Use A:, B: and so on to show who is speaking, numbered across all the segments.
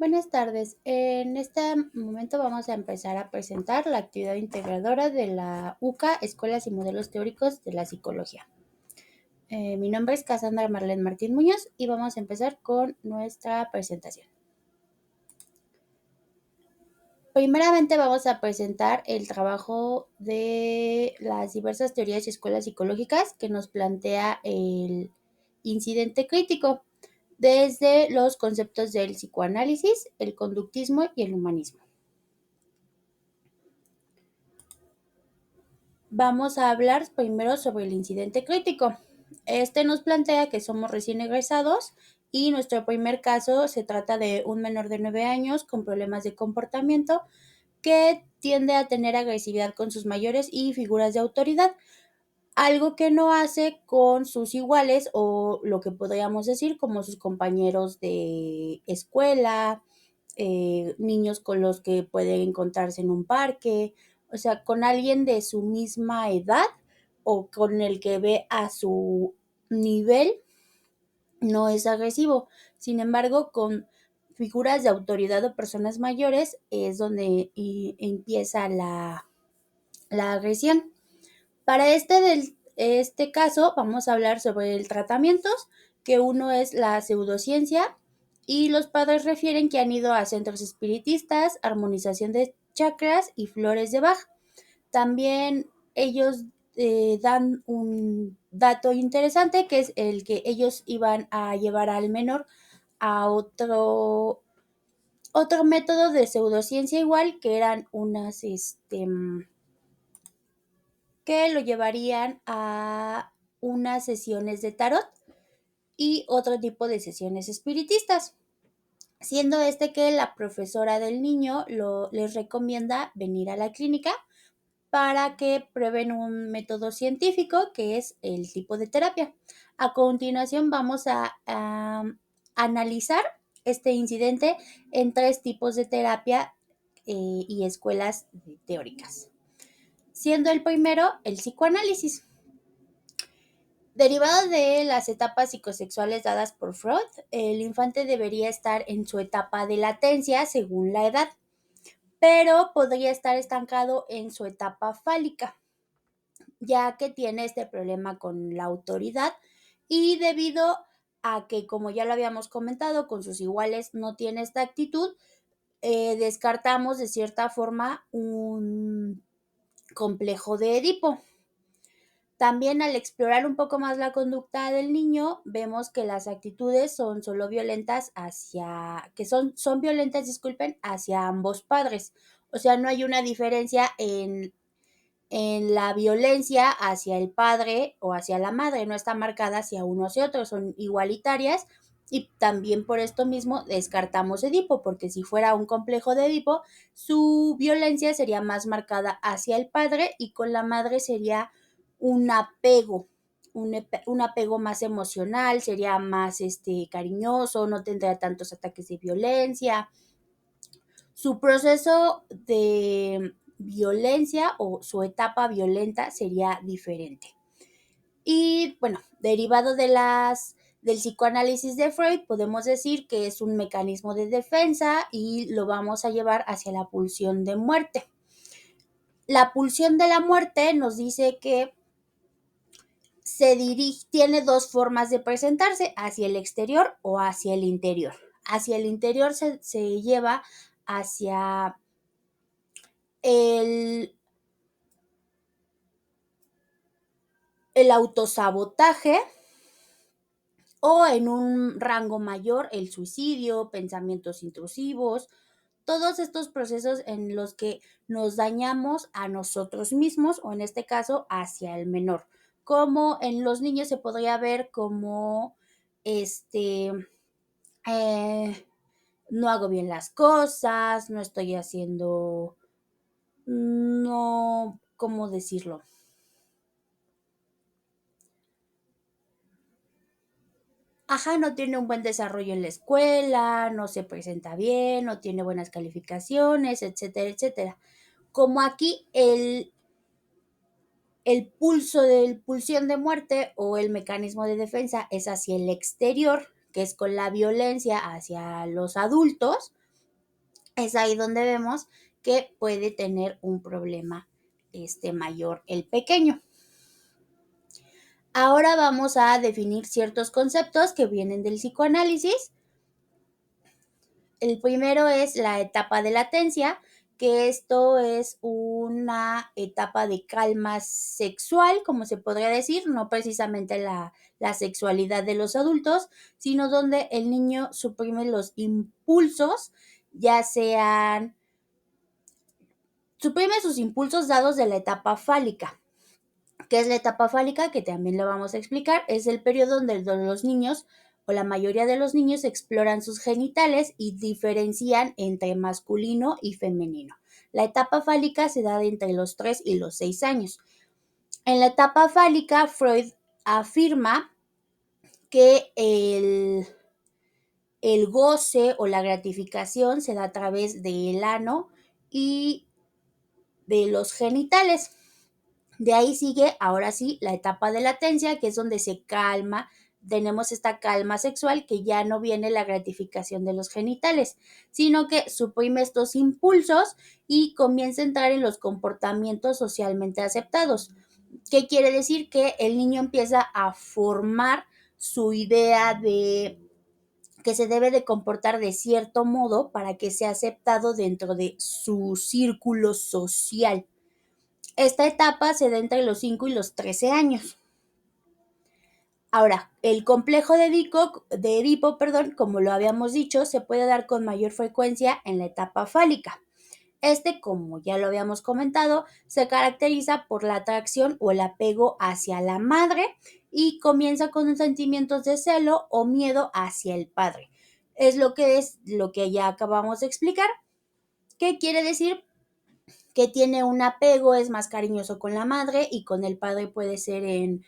A: Buenas tardes. En este momento vamos a empezar a presentar la actividad integradora de la UCA, Escuelas y Modelos Teóricos de la Psicología. Mi nombre es Cassandra Marlene Martín Muñoz y vamos a empezar con nuestra presentación. Primeramente vamos a presentar el trabajo de las diversas teorías y escuelas psicológicas que nos plantea el incidente crítico, desde los conceptos del psicoanálisis, el conductismo y el humanismo. Vamos a hablar primero sobre el incidente crítico. Este nos plantea que somos recién egresados y nuestro primer caso se trata de un menor de 9 años con problemas de comportamiento que tiende a tener agresividad con sus mayores y figuras de autoridad, algo que no hace con sus iguales o lo que podríamos decir como sus compañeros de escuela, niños con los que puede encontrarse en un parque, o sea, con alguien de su misma edad o con el que ve a su nivel, no es agresivo. Sin embargo, con figuras de autoridad o personas mayores es donde empieza la agresión. Para este caso vamos a hablar sobre el tratamientos, que uno es la pseudociencia, y los padres refieren que han ido a centros espiritistas, armonización de chakras y flores de Bach. También ellos dan un dato interesante, que es el que ellos iban a llevar al menor a otro método de pseudociencia igual, que eran que lo llevarían a unas sesiones de tarot y otro tipo de sesiones espiritistas, siendo que la profesora del niño les recomienda venir a la clínica para que prueben un método científico que es el tipo de terapia. A continuación vamos a analizar este incidente en tres tipos de terapia y escuelas teóricas, siendo el primero el psicoanálisis. Derivado de las etapas psicosexuales dadas por Freud, el infante debería estar en su etapa de latencia según la edad, pero podría estar estancado en su etapa fálica, ya que tiene este problema con la autoridad y debido a que, como ya lo habíamos comentado, con sus iguales no tiene esta actitud, descartamos de cierta forma un complejo de Edipo. También al explorar un poco más la conducta del niño, vemos que las actitudes son solo violentas son violentas, disculpen, hacia ambos padres. O sea, no hay una diferencia en la violencia hacia el padre o hacia la madre, no está marcada hacia uno o hacia otro, son igualitarias, y también por esto mismo descartamos Edipo, porque si fuera un complejo de Edipo, su violencia sería más marcada hacia el padre y con la madre sería un apego, un apego más emocional, sería más cariñoso, no tendría tantos ataques de violencia. Su proceso de violencia o su etapa violenta sería diferente. Y bueno, derivado del psicoanálisis de Freud, podemos decir que es un mecanismo de defensa y lo vamos a llevar hacia la pulsión de muerte. La pulsión de la muerte nos dice que tiene dos formas de presentarse, hacia el exterior o hacia el interior. Hacia el interior se lleva hacia el, el autosabotaje, o en un rango mayor el suicidio, pensamientos intrusivos, todos estos procesos en los que nos dañamos a nosotros mismos o en este caso hacia el menor. Como en los niños se podría ver como no hago bien las cosas, no estoy haciendo, no, ¿cómo decirlo? Ajá, no tiene un buen desarrollo en la escuela, no se presenta bien, no tiene buenas calificaciones, etcétera, etcétera. Como aquí el pulso de pulsión de muerte o el mecanismo de defensa es hacia el exterior, que es con la violencia hacia los adultos, Es ahí donde vemos que puede tener un problema mayor el pequeño. Ahora vamos a definir ciertos conceptos que vienen del psicoanálisis. El primero es la etapa de latencia, que esto es una etapa de calma sexual, como se podría decir, no precisamente la sexualidad de los adultos, sino donde el niño suprime los impulsos, ya sean, suprime sus impulsos dados de la etapa fálica. ¿Qué es la etapa fálica? Que también lo vamos a explicar. Es el periodo donde los niños o la mayoría de los niños exploran sus genitales y diferencian entre masculino y femenino. La etapa fálica se da entre los 3 y los 6 años. En la etapa fálica, Freud afirma que el goce o la gratificación se da a través del ano y de los genitales. De ahí sigue, ahora sí, la etapa de latencia, que es donde se calma, tenemos esta calma sexual que ya no viene la gratificación de los genitales, sino que suprime estos impulsos y comienza a entrar en los comportamientos socialmente aceptados. ¿Qué quiere decir? Que el niño empieza a formar su idea de que se debe de comportar de cierto modo para que sea aceptado dentro de su círculo social. Esta etapa se da entre los 5 y los 13 años. Ahora, el complejo de Edipo, como lo habíamos dicho, se puede dar con mayor frecuencia en la etapa fálica. Como ya lo habíamos comentado, se caracteriza por la atracción o el apego hacia la madre y comienza con sentimientos de celo o miedo hacia el padre. Es lo que ya acabamos de explicar. ¿Qué quiere decir? Que tiene un apego, es más cariñoso con la madre y con el padre puede ser en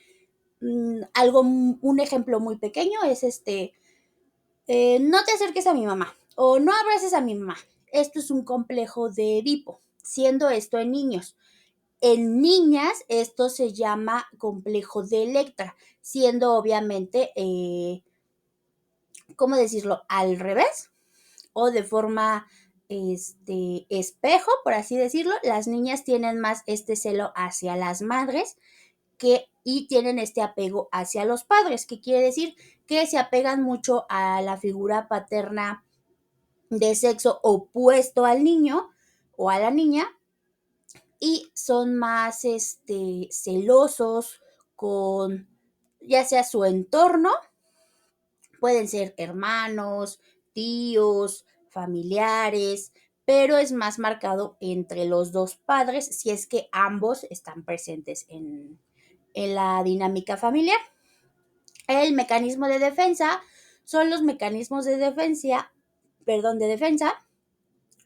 A: un ejemplo muy pequeño es no te acerques a mi mamá o no abraces a mi mamá. Esto es un complejo de Edipo, siendo esto en niños. En niñas esto se llama complejo de Electra, siendo obviamente, ¿cómo decirlo? Al revés o de forma espejo, por así decirlo. Las niñas tienen más este celo hacia las madres y tienen este apego hacia los padres, que quiere decir que se apegan mucho a la figura paterna de sexo opuesto al niño o a la niña y son más celosos con ya sea su entorno, pueden ser hermanos, tíos, familiares, pero es más marcado entre los dos padres si es que ambos están presentes en la dinámica familiar. El mecanismo de defensa son los mecanismos de defensa,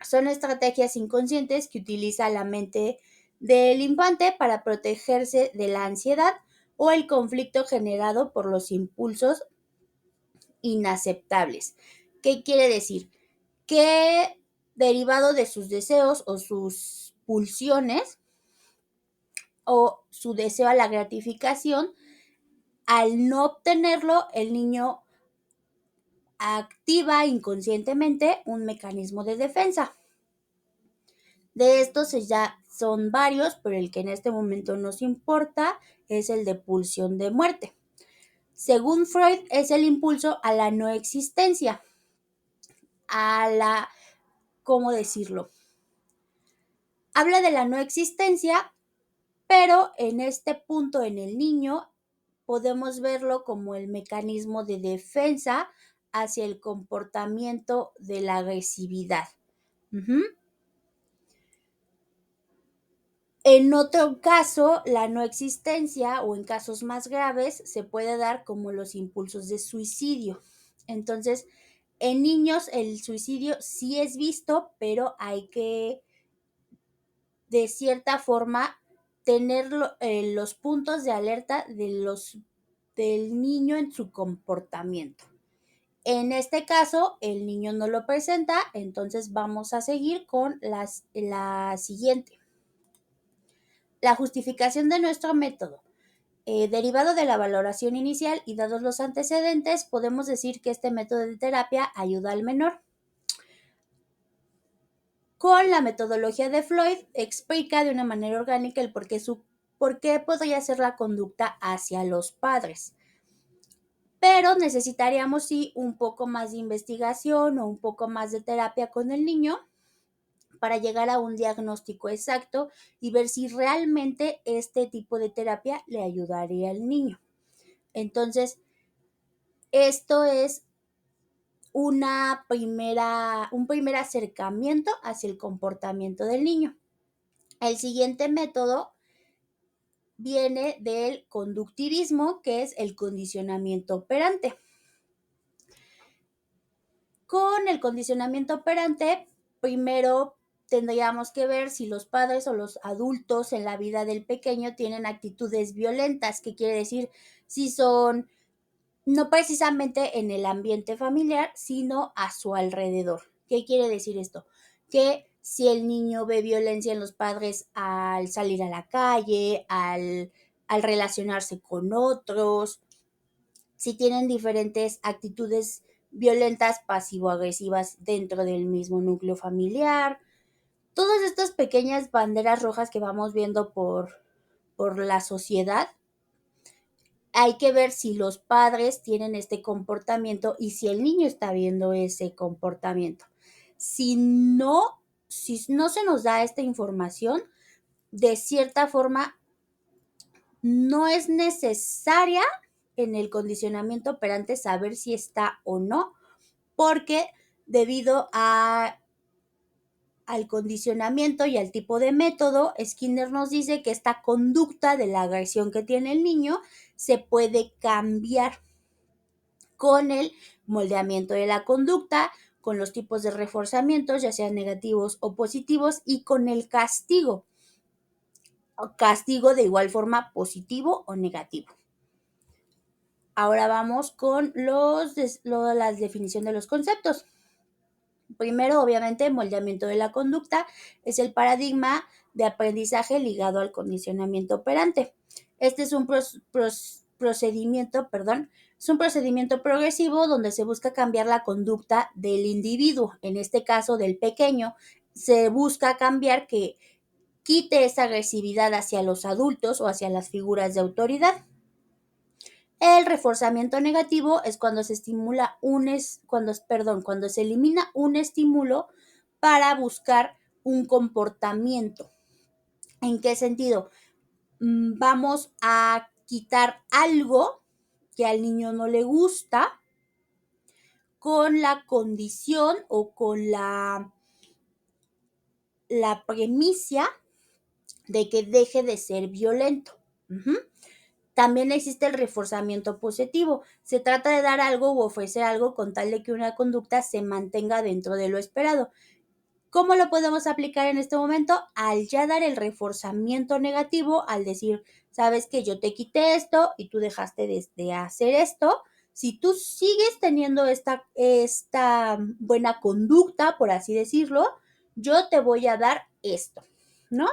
A: son estrategias inconscientes que utiliza la mente del infante para protegerse de la ansiedad o el conflicto generado por los impulsos inaceptables. ¿Qué quiere decir? Que derivado de sus deseos o sus pulsiones o su deseo a la gratificación, al no obtenerlo, el niño activa inconscientemente un mecanismo de defensa. De estos ya son varios, pero el que en este momento nos importa es el de pulsión de muerte. Según Freud, es el impulso a la no existencia, a la, ¿cómo decirlo? Habla de la no existencia, pero en este punto en el niño podemos verlo como el mecanismo de defensa hacia el comportamiento de la agresividad. Uh-huh. En otro caso, la no existencia o en casos más graves se puede dar como los impulsos de suicidio. Entonces, en niños el suicidio sí es visto, pero hay que, de cierta forma, tener los puntos de alerta del niño en su comportamiento. En este caso, el niño no lo presenta, entonces vamos a seguir con la siguiente. La justificación de nuestro método. Derivado de la valoración inicial y dados los antecedentes, podemos decir que este método de terapia ayuda al menor. Con la metodología de Freud explica de una manera orgánica el por qué podría ser la conducta hacia los padres. Pero necesitaríamos sí un poco más de investigación o un poco más de terapia con el niño para llegar a un diagnóstico exacto y ver si realmente este tipo de terapia le ayudaría al niño. Entonces, esto es un primer acercamiento hacia el comportamiento del niño. El siguiente método viene del conductivismo, que es el condicionamiento operante. Con el condicionamiento operante, primero tendríamos que ver si los padres o los adultos en la vida del pequeño tienen actitudes violentas, que quiere decir si son no precisamente en el ambiente familiar, sino a su alrededor. ¿Qué quiere decir esto? Que si el niño ve violencia en los padres al salir a la calle, al relacionarse con otros, si tienen diferentes actitudes violentas, pasivo-agresivas dentro del mismo núcleo familiar, todas estas pequeñas banderas rojas que vamos viendo por la sociedad, hay que ver si los padres tienen este comportamiento y si el niño está viendo ese comportamiento. Si no se nos da esta información, de cierta forma no es necesaria en el condicionamiento operante saber si está o no, porque debido al condicionamiento y al tipo de método, Skinner nos dice que esta conducta de la agresión que tiene el niño se puede cambiar con el moldeamiento de la conducta, con los tipos de reforzamientos, ya sean negativos o positivos, y con el castigo. Castigo de igual forma positivo o negativo. Ahora vamos con la definición de los conceptos. Primero, obviamente, moldeamiento de la conducta es el paradigma de aprendizaje ligado al condicionamiento operante. Este es un procedimiento progresivo donde se busca cambiar la conducta del individuo, en este caso del pequeño. Se busca cambiar que quite esa agresividad hacia los adultos o hacia las figuras de autoridad. El reforzamiento negativo es cuando se estimula cuando se elimina un estímulo para buscar un comportamiento. ¿En qué sentido? Vamos a quitar algo que al niño no le gusta con la condición o con la premisa de que deje de ser violento. También existe el reforzamiento positivo. Se trata de dar algo u ofrecer algo con tal de que una conducta se mantenga dentro de lo esperado. ¿Cómo lo podemos aplicar en este momento? Al ya dar el reforzamiento negativo, al decir, sabes que yo te quité esto y tú dejaste de hacer esto. Si tú sigues teniendo esta buena conducta, por así decirlo, yo te voy a dar esto, ¿no?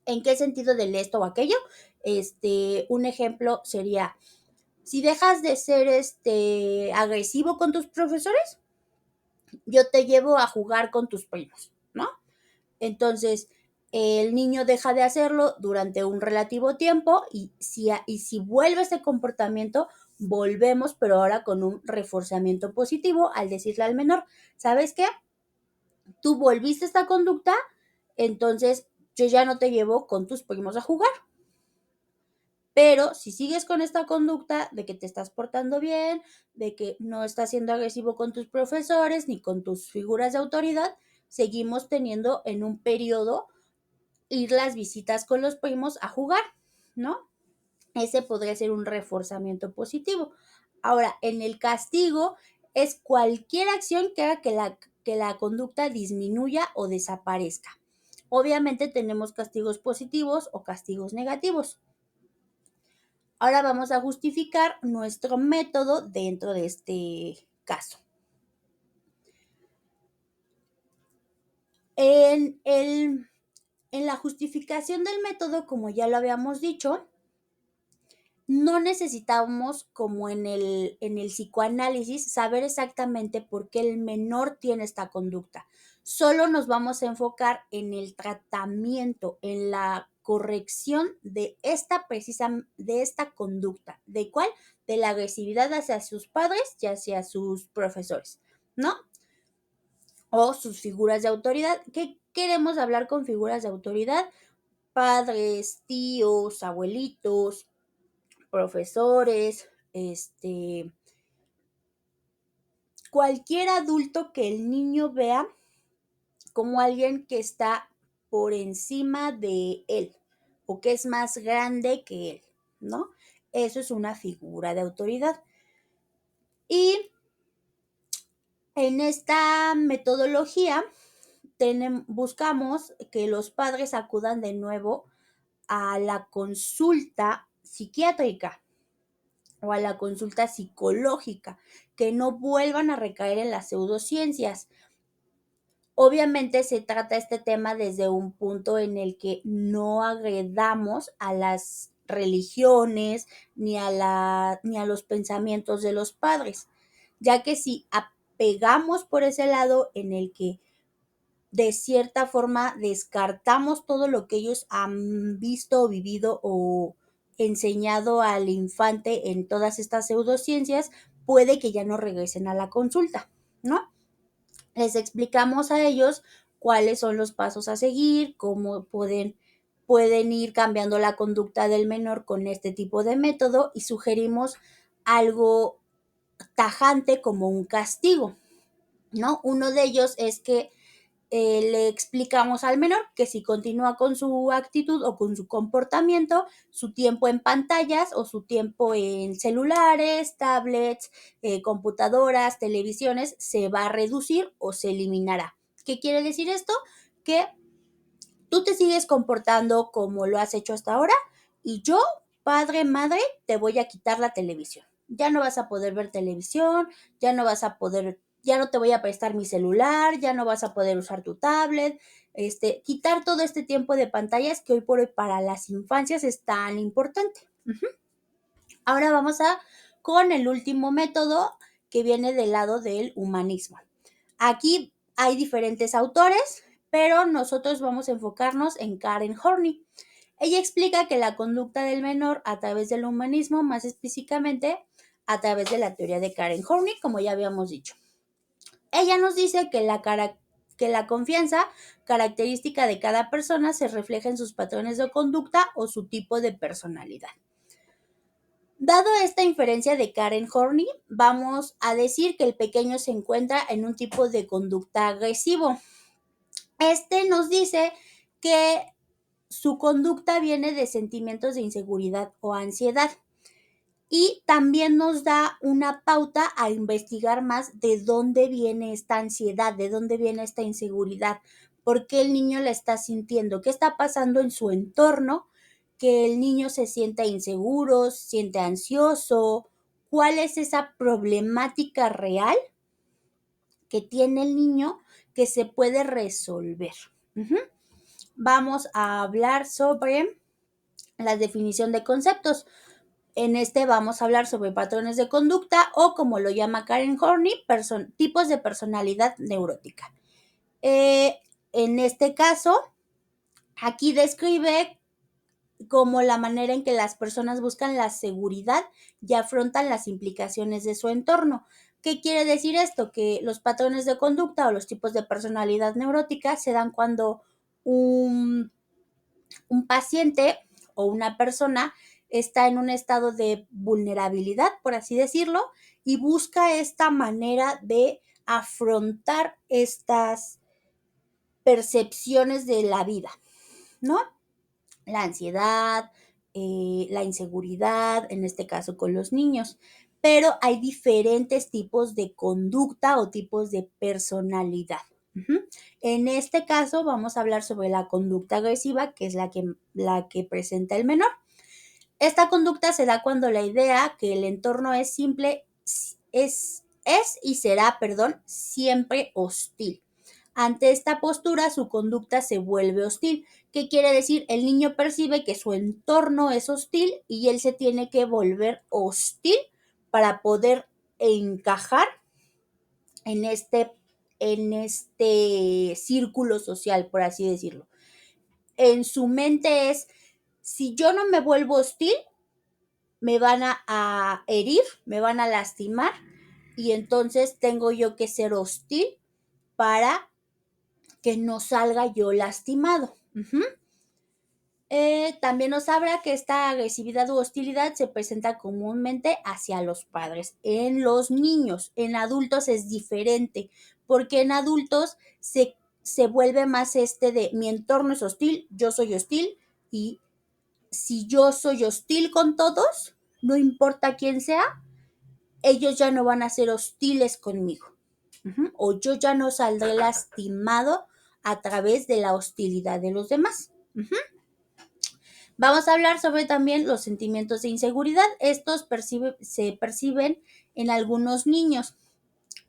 A: ¿En qué sentido del esto o aquello? Un ejemplo sería, si dejas de ser agresivo con tus profesores, yo te llevo a jugar con tus primos, ¿no? Entonces, el niño deja de hacerlo durante un relativo tiempo y si vuelve ese comportamiento, volvemos, pero ahora con un reforzamiento positivo al decirle al menor, ¿sabes qué? Tú volviste esta conducta, entonces yo ya no te llevo con tus primos a jugar. Pero si sigues con esta conducta de que te estás portando bien, de que no estás siendo agresivo con tus profesores ni con tus figuras de autoridad, seguimos teniendo en un periodo ir las visitas con los primos a jugar, ¿no? Ese podría ser un reforzamiento positivo. Ahora, en el castigo es cualquier acción que haga que la conducta disminuya o desaparezca. Obviamente tenemos castigos positivos o castigos negativos. Ahora vamos a justificar nuestro método dentro de este caso. En la justificación del método, como ya lo habíamos dicho, no necesitamos, como en el psicoanálisis, saber exactamente por qué el menor tiene esta conducta. Solo nos vamos a enfocar en el tratamiento, en la corrección de esta conducta. ¿De cuál? De la agresividad hacia sus padres y hacia sus profesores, ¿no? O sus figuras de autoridad. ¿Qué queremos hablar con figuras de autoridad? Padres, tíos, abuelitos, profesores, cualquier adulto que el niño vea como alguien que está por encima de él o que es más grande que él, ¿no? Eso es una figura de autoridad. Y en esta metodología buscamos que los padres acudan de nuevo a la consulta psiquiátrica o a la consulta psicológica, que no vuelvan a recaer en las pseudociencias. Obviamente se trata este tema desde un punto en el que no agredamos a las religiones ni a los pensamientos de los padres, ya que si apegamos por ese lado en el que de cierta forma descartamos todo lo que ellos han visto o vivido o enseñado al infante en todas estas pseudociencias, puede que ya no regresen a la consulta, ¿no? Les explicamos a ellos cuáles son los pasos a seguir, cómo pueden ir cambiando la conducta del menor con este tipo de método y sugerimos algo tajante como un castigo, ¿no? Uno de ellos es que le explicamos al menor que si continúa con su actitud o con su comportamiento, su tiempo en pantallas o su tiempo en celulares, tablets, computadoras, televisiones, se va a reducir o se eliminará. ¿Qué quiere decir esto? Que tú te sigues comportando como lo has hecho hasta ahora y yo, padre, madre, te voy a quitar la televisión. Ya no vas a poder ver televisión, ya no te voy a prestar mi celular, ya no vas a poder usar tu tablet, quitar todo este tiempo de pantallas que hoy por hoy para las infancias es tan importante. Ahora vamos con el último método que viene del lado del humanismo. Aquí hay diferentes autores, pero nosotros vamos a enfocarnos en Karen Horney. Ella explica que la conducta del menor a través del humanismo, más específicamente a través de la teoría de Karen Horney, como ya habíamos dicho. Ella nos dice que la confianza, característica de cada persona, se refleja en sus patrones de conducta o su tipo de personalidad. Dado esta inferencia de Karen Horney, vamos a decir que el pequeño se encuentra en un tipo de conducta agresivo. Nos dice que su conducta viene de sentimientos de inseguridad o ansiedad. Y también nos da una pauta a investigar más de dónde viene esta ansiedad, de dónde viene esta inseguridad, por qué el niño la está sintiendo, qué está pasando en su entorno, que el niño se sienta inseguro, se siente ansioso, cuál es esa problemática real que tiene el niño que se puede resolver. Vamos a hablar sobre la definición de conceptos. En vamos a hablar sobre patrones de conducta o, como lo llama Karen Horney, tipos de personalidad neurótica. En este caso, aquí describe como la manera en que las personas buscan la seguridad y afrontan las implicaciones de su entorno. ¿Qué quiere decir esto? Que los patrones de conducta o los tipos de personalidad neurótica se dan cuando un paciente o una persona está en un estado de vulnerabilidad, por así decirlo, y busca esta manera de afrontar estas percepciones de la vida, ¿no? La ansiedad, la inseguridad, en este caso con los niños. Pero hay diferentes tipos de conducta o tipos de personalidad. En este caso vamos a hablar sobre la conducta agresiva, que es la que presenta el menor. Esta conducta se da cuando la idea que el entorno es simple, es y será, perdón, siempre hostil. Ante esta postura, su conducta se vuelve hostil. ¿Qué quiere decir? El niño percibe que su entorno es hostil y él se tiene que volver hostil para poder encajar en en este círculo social, por así decirlo. En su mente es, si yo no me vuelvo hostil, me van a herir, me van a lastimar y entonces tengo yo que ser hostil para que no salga yo lastimado. También nos habla que esta agresividad u hostilidad se presenta comúnmente hacia los padres. En los niños, en adultos es diferente, porque en adultos se vuelve más de mi entorno es hostil, yo soy hostil y si yo soy hostil con todos, no importa quién sea, ellos ya no van a ser hostiles conmigo. O yo ya no saldré lastimado a través de la hostilidad de los demás. Vamos a hablar sobre también los sentimientos de inseguridad. Estos se perciben en algunos niños.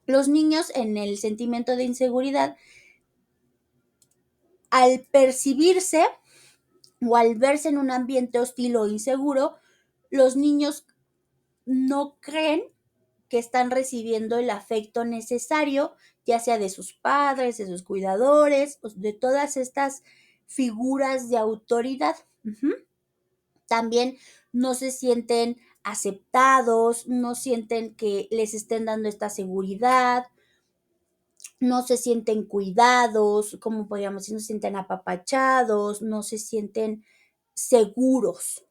A: Los niños en el sentimiento de inseguridad, al percibirse o al verse en un ambiente hostil o inseguro, los niños no creen que están recibiendo el afecto necesario, ya sea de sus padres, de sus cuidadores, de todas estas figuras de autoridad. También no se sienten aceptados, no sienten que les estén dando esta seguridad, no se sienten cuidados, como podríamos decir, no se sienten apapachados, no se sienten seguros.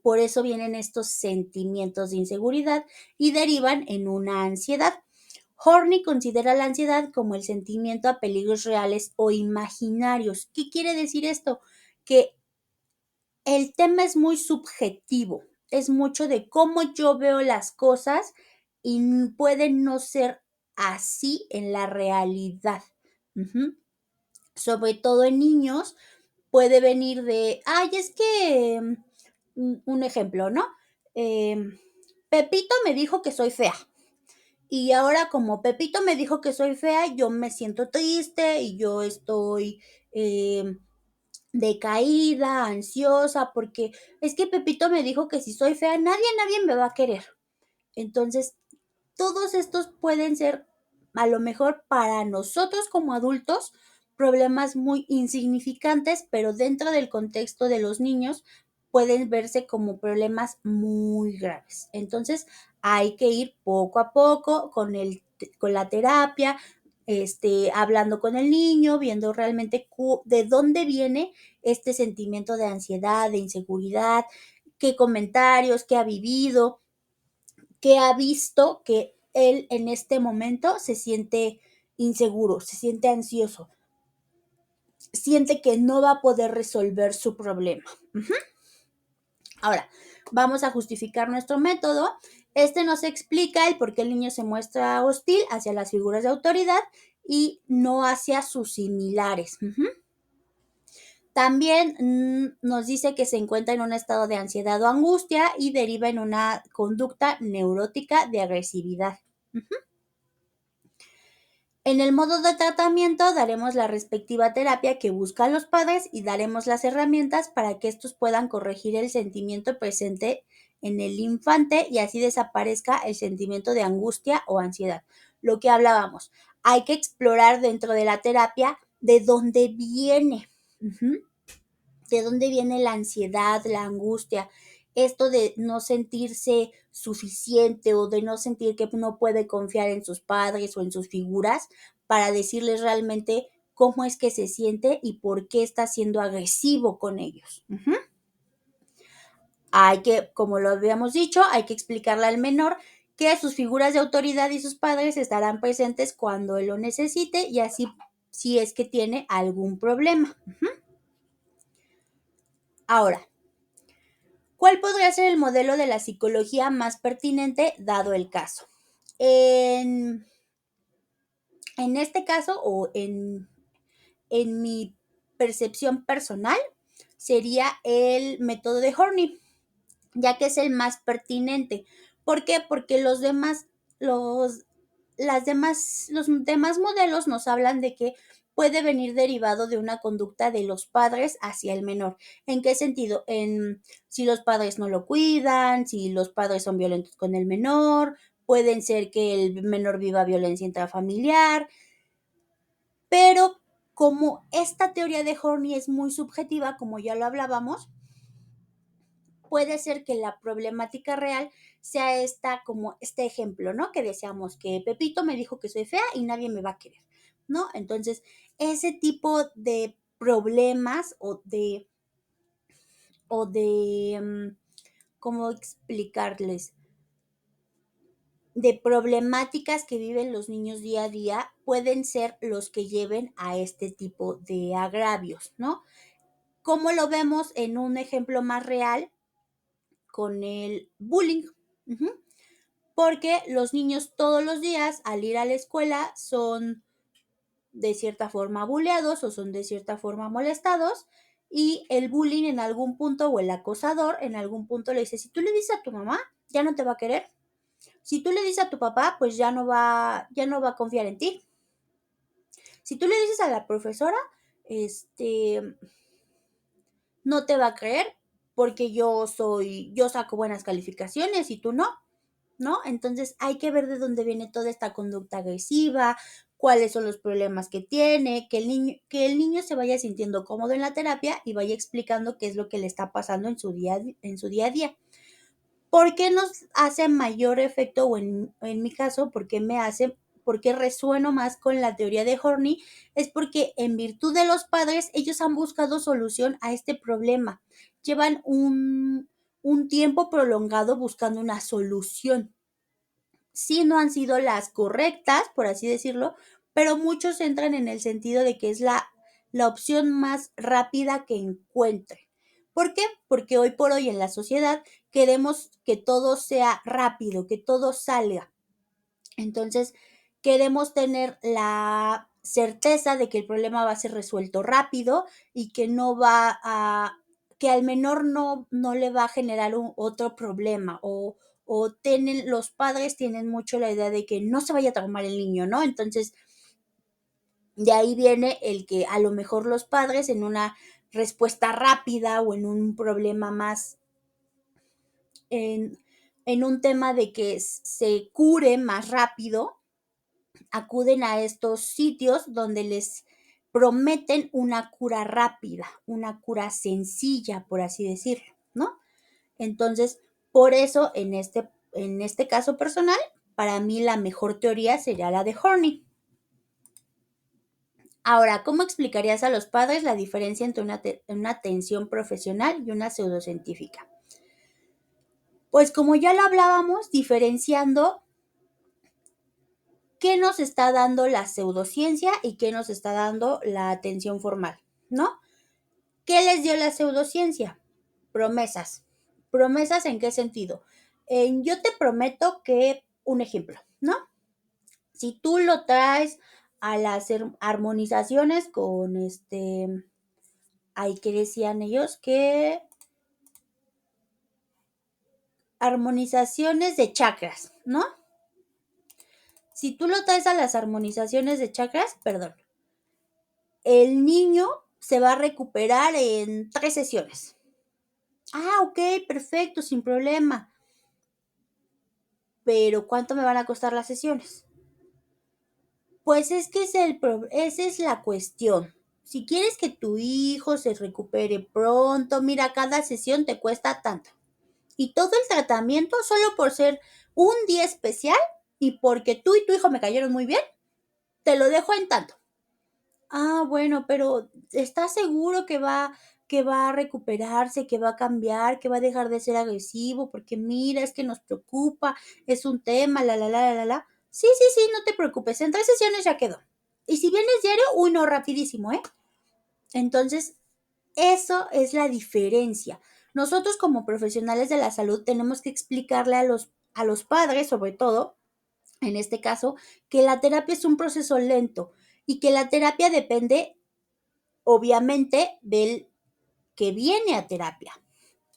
A: Por eso vienen estos sentimientos de inseguridad y derivan en una ansiedad. Horney considera la ansiedad como el sentimiento a peligros reales o imaginarios. ¿Qué quiere decir esto? Que el tema es muy subjetivo, es mucho de cómo yo veo las cosas y pueden no ser así en la realidad. Sobre todo en niños puede venir de, ay, es que, un ejemplo, ¿no? Pepito me dijo que soy fea. Y ahora como Pepito me dijo que soy fea, yo me siento triste y yo estoy decaída, ansiosa, porque es que Pepito me dijo que si soy fea, nadie me va a querer. Entonces, todos estos pueden ser, a lo mejor para nosotros como adultos, problemas muy insignificantes, pero dentro del contexto de los niños pueden verse como problemas muy graves. Entonces, hay que ir poco a poco con la terapia, hablando con el niño, viendo realmente de dónde viene este sentimiento de ansiedad, de inseguridad, qué comentarios, qué ha vivido, qué ha visto que él en este momento se siente inseguro, se siente ansioso, siente que no va a poder resolver su problema. Ahora, vamos a justificar nuestro método. Este nos explica el por qué el niño se muestra hostil hacia las figuras de autoridad y no hacia sus similares. También nos dice que se encuentra en un estado de ansiedad o angustia y deriva en una conducta neurótica de agresividad. En el modo de tratamiento daremos la respectiva terapia que buscan los padres y daremos las herramientas para que estos puedan corregir el sentimiento presente en el infante y así desaparezca el sentimiento de angustia o ansiedad. Lo que hablábamos, hay que explorar dentro de la terapia de dónde viene. ¿De dónde viene la ansiedad, la angustia? Esto de no sentirse suficiente o de no sentir que no puede confiar en sus padres o en sus figuras para decirles realmente cómo es que se siente y por qué está siendo agresivo con ellos. Hay que, como lo habíamos dicho, hay que explicarle al menor que sus figuras de autoridad y sus padres estarán presentes cuando él lo necesite y así si es que tiene algún problema. Ahora, ¿cuál podría ser el modelo de la psicología más pertinente dado el caso? En, en este caso o en mi percepción personal sería el método de Horney, ya que es el más pertinente. ¿Por qué? Porque los, los demás modelos nos hablan de que puede venir derivado de una conducta de los padres hacia el menor. ¿En qué sentido? En si los padres no lo cuidan, si los padres son violentos con el menor, pueden ser que el menor viva violencia intrafamiliar, pero como esta teoría de Horney es muy subjetiva, como ya lo hablábamos, puede ser que la problemática real sea esta, como este ejemplo, ¿no? Que decíamos que Pepito me dijo que soy fea y nadie me va a querer, ¿no? Entonces, ese tipo de problemas o de, ¿cómo explicarles? De problemáticas que viven los niños día a día pueden ser los que lleven a este tipo de agravios, ¿no? Como lo vemos en un ejemplo más real con el bullying. Ujú. Porque los niños todos los días al ir a la escuela son de cierta forma buleados o son de cierta forma molestados y el bullying en algún punto o el acosador en algún punto le dice, si tú le dices a tu mamá, ya no te va a querer. Si tú le dices a tu papá, pues ya no va a confiar en ti. Si tú le dices a la profesora, este, no te va a creer porque yo saco buenas calificaciones y tú no. ¿No? Entonces hay que ver de dónde viene toda esta conducta agresiva, cuáles son los problemas que tiene, que el niño se vaya sintiendo cómodo en la terapia y vaya explicando qué es lo que le está pasando en su día a día. ¿Por qué nos hace mayor efecto, o en mi caso, por qué resueno más con la teoría de Horney? Es porque en virtud de los padres, ellos han buscado solución a este problema. Llevan un tiempo prolongado buscando una solución. Sí, no han sido las correctas, por así decirlo, pero muchos entran en el sentido de que es la opción más rápida que encuentre. ¿Por qué? Porque hoy por hoy en la sociedad queremos que todo sea rápido, que todo salga. Entonces, queremos tener la certeza de que el problema va a ser resuelto rápido y que no va a, que al menor no le va a generar otro problema o los padres tienen mucho la idea de que no se vaya a traumar el niño, ¿no? Entonces, de ahí viene el que a lo mejor los padres en una respuesta rápida o en un problema más, en, en un tema de que se cure más rápido, acuden a estos sitios donde les prometen una cura rápida, una cura sencilla, por así decirlo, ¿no? Entonces, por eso, en este caso personal, para mí la mejor teoría sería la de Horney. Ahora, ¿cómo explicarías a los padres la diferencia entre una atención profesional y una pseudocientífica? Pues como ya lo hablábamos, diferenciando qué nos está dando la pseudociencia y qué nos está dando la atención formal, ¿no? ¿Qué les dio la pseudociencia? Promesas. ¿Promesas en qué sentido? Yo te prometo que, un ejemplo, ¿no? Si tú lo traes a las armonizaciones con ¿qué decían ellos? Que armonizaciones de chakras, ¿no? Si tú lo traes a las armonizaciones de chakras, perdón, el niño se va a recuperar en 3 sesiones. Ah, ok, perfecto, sin problema. Pero ¿cuánto me van a costar las sesiones? Pues es que esa es la cuestión. Si quieres que tu hijo se recupere pronto, mira, cada sesión te cuesta tanto. Y todo el tratamiento solo por ser un día especial y porque tú y tu hijo me cayeron muy bien, te lo dejo en tanto. Ah, bueno, pero ¿estás seguro que va a recuperarse, que va a cambiar, que va a dejar de ser agresivo? Porque mira, es que nos preocupa, es un tema, la. Sí, sí, sí, no te preocupes, en 3 sesiones ya quedó. Y si vienes diario, uy, no, rapidísimo, ¿eh? Entonces, eso es la diferencia. Nosotros como profesionales de la salud tenemos que explicarle a los padres, sobre todo, en este caso, que la terapia es un proceso lento y que la terapia depende, obviamente, del que viene a terapia.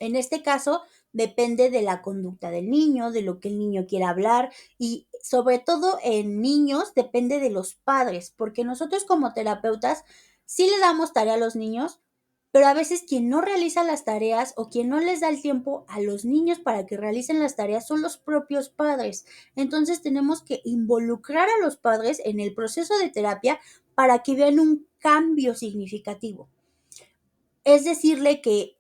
A: En este caso, depende de la conducta del niño, de lo que el niño quiera hablar y sobre todo en niños depende de los padres, porque nosotros como terapeutas sí le damos tarea a los niños, Pero a veces quien no realiza las tareas o quien no les da el tiempo a los niños para que realicen las tareas son los propios padres. Entonces tenemos que involucrar a los padres en el proceso de terapia para que vean un cambio significativo. Es decirle que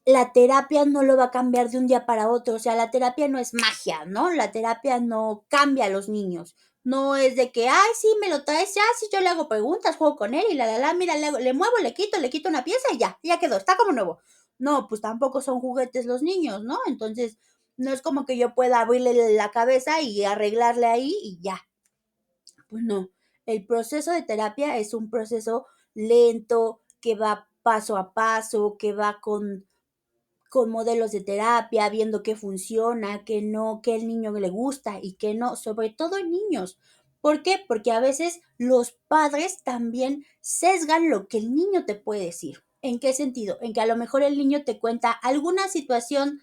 A: la terapia no lo va a cambiar de un día para otro, o sea, la terapia no es magia, ¿no? La terapia no cambia a los niños. No es de que, ay, sí, me lo traes ya, sí, yo le hago preguntas, juego con él y mira, le muevo, le quito una pieza y ya quedó, está como nuevo. No, pues tampoco son juguetes los niños, ¿no? Entonces, no es como que yo pueda abrirle la cabeza y arreglarle ahí y ya. Pues no, el proceso de terapia es un proceso lento, que va paso a paso, que va con modelos de terapia, viendo qué funciona, qué no, qué al niño le gusta y qué no, sobre todo en niños. ¿Por qué? Porque a veces los padres también sesgan lo que el niño te puede decir. ¿En qué sentido? En que a lo mejor el niño te cuenta alguna situación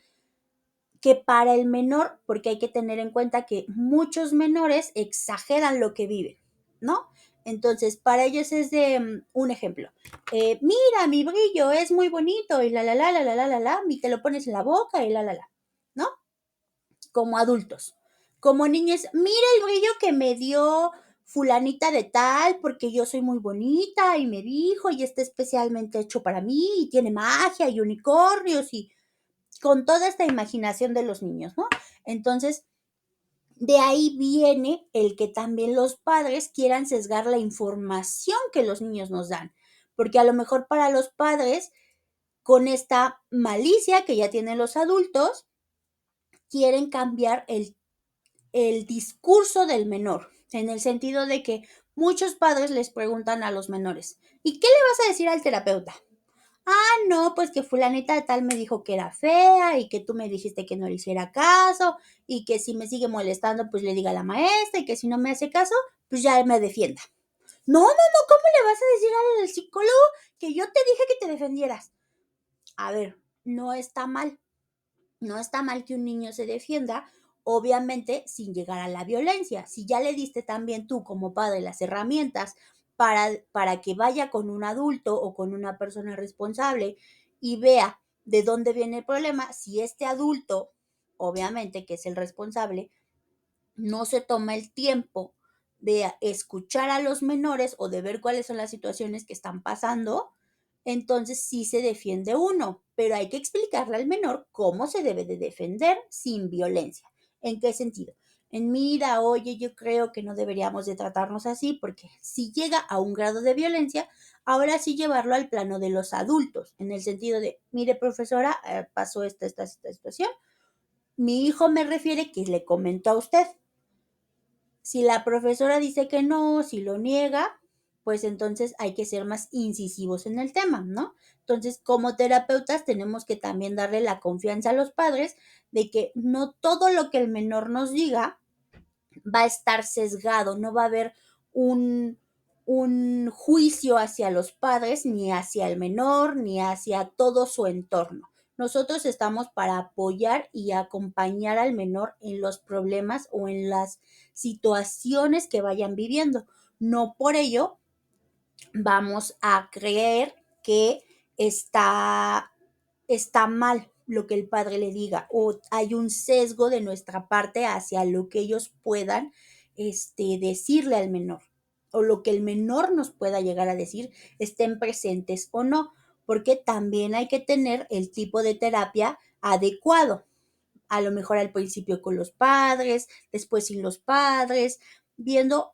A: que para el menor, porque hay que tener en cuenta que muchos menores exageran lo que viven, ¿no? Entonces, para ellos es de un ejemplo. Mira, mi brillo es muy bonito y y te lo pones en la boca y ¿no? Como adultos. Como niños, mira el brillo que me dio fulanita de tal, porque yo soy muy bonita y me dijo y está especialmente hecho para mí y tiene magia y unicornios y con toda esta imaginación de los niños, ¿no? Entonces, de ahí viene el que también los padres quieran sesgar la información que los niños nos dan, porque a lo mejor para los padres, con esta malicia que ya tienen los adultos, quieren cambiar el discurso del menor, en el sentido de que muchos padres les preguntan a los menores, ¿y qué le vas a decir al terapeuta? Ah, no, pues que fulanita de tal me dijo que era fea y que tú me dijiste que no le hiciera caso y que si me sigue molestando, pues le diga a la maestra y que si no me hace caso, pues ya me defienda. No, no, no, ¿cómo le vas a decir al psicólogo que yo te dije que te defendieras? A ver, no está mal. No está mal que un niño se defienda, obviamente sin llegar a la violencia. Si ya le diste también tú como padre las herramientas para que vaya con un adulto o con una persona responsable y vea de dónde viene el problema, si este adulto, obviamente que es el responsable, no se toma el tiempo de escuchar a los menores o de ver cuáles son las situaciones que están pasando, entonces sí se defiende uno, pero hay que explicarle al menor cómo se debe de defender sin violencia. ¿En qué sentido? En mira, oye, yo creo que no deberíamos de tratarnos así porque si llega a un grado de violencia, ahora sí llevarlo al plano de los adultos, en el sentido de, mire profesora, pasó esta situación, mi hijo me refiere que le comentó a usted, si la profesora dice que no, si lo niega, pues entonces hay que ser más incisivos en el tema, ¿no? Entonces, como terapeutas tenemos que también darle la confianza a los padres de que no todo lo que el menor nos diga va a estar sesgado, no va a haber un, un juicio hacia los padres, ni hacia el menor, ni hacia todo su entorno. Nosotros estamos para apoyar y acompañar al menor en los problemas o en las situaciones que vayan viviendo. No por ello vamos a creer que está, está mal lo que el padre le diga o hay un sesgo de nuestra parte hacia lo que ellos puedan decirle al menor o lo que el menor nos pueda llegar a decir, estén presentes o no, porque también hay que tener el tipo de terapia adecuado. A lo mejor al principio con los padres, después sin los padres, viendo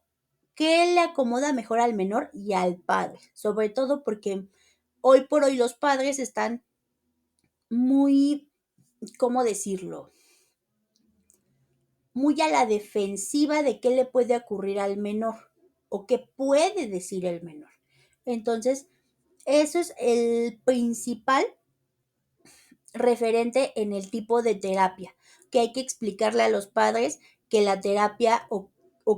A: qué le acomoda mejor al menor y al padre, sobre todo porque hoy por hoy los padres están muy, ¿cómo decirlo? Muy a la defensiva de qué le puede ocurrir al menor o qué puede decir el menor. Entonces, eso es el principal referente en el tipo de terapia, que hay que explicarle a los padres que la terapia o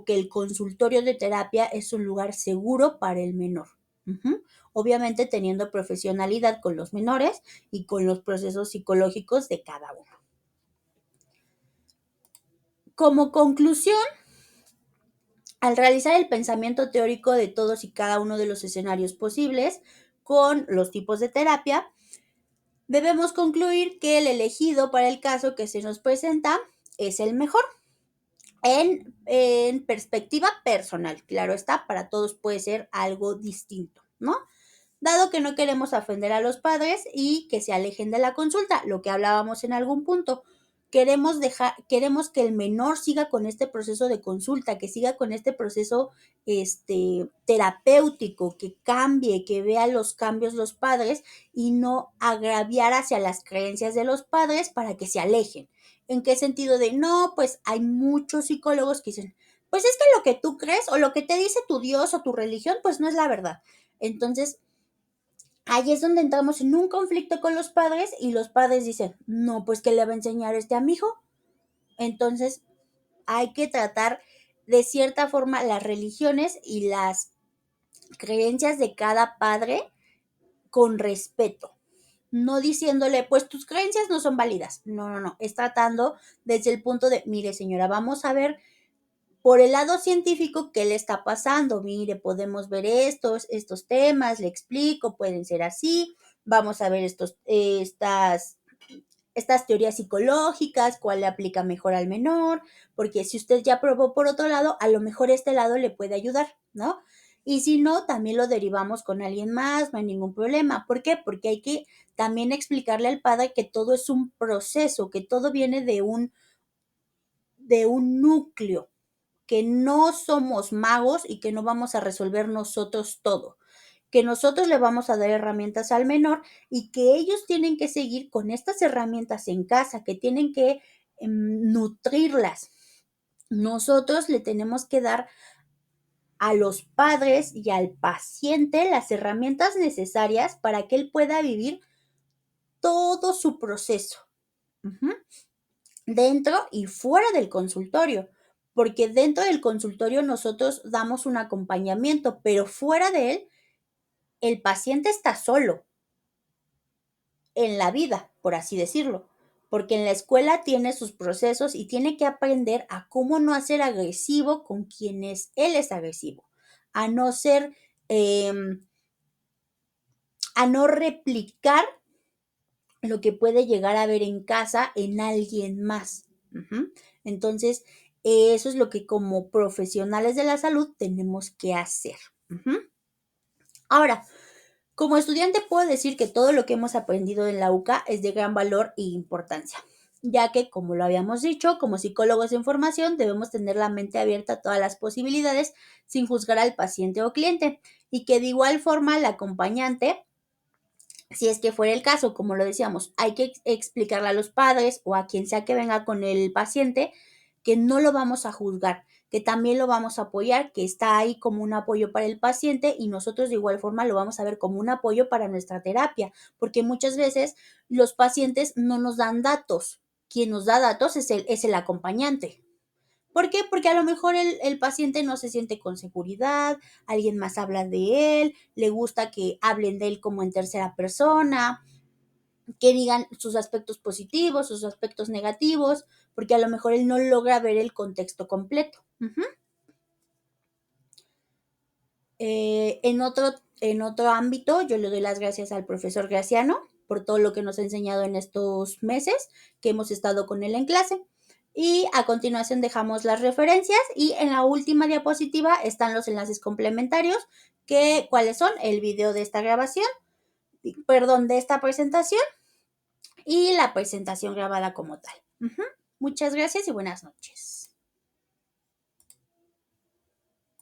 A: que el consultorio de terapia es un lugar seguro para el menor. Obviamente teniendo profesionalidad con los menores y con los procesos psicológicos de cada uno. Como conclusión, al realizar el pensamiento teórico de todos y cada uno de los escenarios posibles, con los tipos de terapia, debemos concluir que el elegido para el caso que se nos presenta es el mejor. En perspectiva personal, claro está, para todos puede ser algo distinto, ¿no? Dado que no queremos ofender a los padres y que se alejen de la consulta, lo que hablábamos en algún punto. Queremos que el menor siga con este proceso de consulta, que siga con este proceso terapéutico, que cambie, que vea los cambios los padres y no agraviar hacia las creencias de los padres para que se alejen. ¿En qué sentido? De no, pues hay muchos psicólogos que dicen, pues es que lo que tú crees o lo que te dice tu Dios o tu religión, pues no es la verdad. Entonces, ahí es donde entramos en un conflicto con los padres y los padres dicen, no, pues ¿qué le va a enseñar a mi hijo? Entonces, hay que tratar de cierta forma las religiones y las creencias de cada padre con respeto. No diciéndole, pues tus creencias no son válidas. No, no, no. Es tratando desde el punto de, mire señora, vamos a ver por el lado científico qué le está pasando. Mire, podemos ver estos temas, le explico, pueden ser así. Vamos a ver estas teorías psicológicas, cuál le aplica mejor al menor, porque si usted ya probó por otro lado, a lo mejor este lado le puede ayudar, ¿no? Y si no, también lo derivamos con alguien más, no hay ningún problema. ¿Por qué? Porque hay que también explicarle al padre que todo es un proceso, que todo viene de un núcleo, que no somos magos y que no vamos a resolver nosotros todo, que nosotros le vamos a dar herramientas al menor y que ellos tienen que seguir con estas herramientas en casa, que tienen que nutrirlas. Nosotros le tenemos que dar a los padres y al paciente las herramientas necesarias para que él pueda vivir todo su proceso. Uh-huh. Dentro y fuera del consultorio, porque dentro del consultorio nosotros damos un acompañamiento, pero fuera de él, el paciente está solo en la vida, por así decirlo, porque en la escuela tiene sus procesos y tiene que aprender a cómo no ser agresivo con quienes él es agresivo, a no ser, eh, a no replicar lo que puede llegar a ver en casa en alguien más. Uh-huh. Entonces, eso es lo que como profesionales de la salud tenemos que hacer. Uh-huh. Ahora, como estudiante puedo decir que todo lo que hemos aprendido en la UCA es de gran valor e importancia, ya que, como lo habíamos dicho, como psicólogos en formación debemos tener la mente abierta a todas las posibilidades sin juzgar al paciente o cliente y que de igual forma el acompañante, si es que fuera el caso, como lo decíamos, hay que explicarle a los padres o a quien sea que venga con el paciente que no lo vamos a juzgar, que también lo vamos a apoyar, que está ahí como un apoyo para el paciente y nosotros de igual forma lo vamos a ver como un apoyo para nuestra terapia, porque muchas veces los pacientes no nos dan datos. Quien nos da datos es el acompañante. ¿Por qué? Porque a lo mejor el paciente no se siente con seguridad, alguien más habla de él, le gusta que hablen de él como en tercera persona, que digan sus aspectos positivos, sus aspectos negativos, porque a lo mejor él no logra ver el contexto completo. Uh-huh. En otro ámbito, yo le doy las gracias al profesor Graciano por todo lo que nos ha enseñado en estos meses que hemos estado con él en clase. Y a continuación dejamos las referencias y en la última diapositiva están los enlaces complementarios, que cuáles son el video de esta grabación, perdón, de esta presentación y la presentación grabada como tal. Uh-huh. Muchas gracias y buenas noches.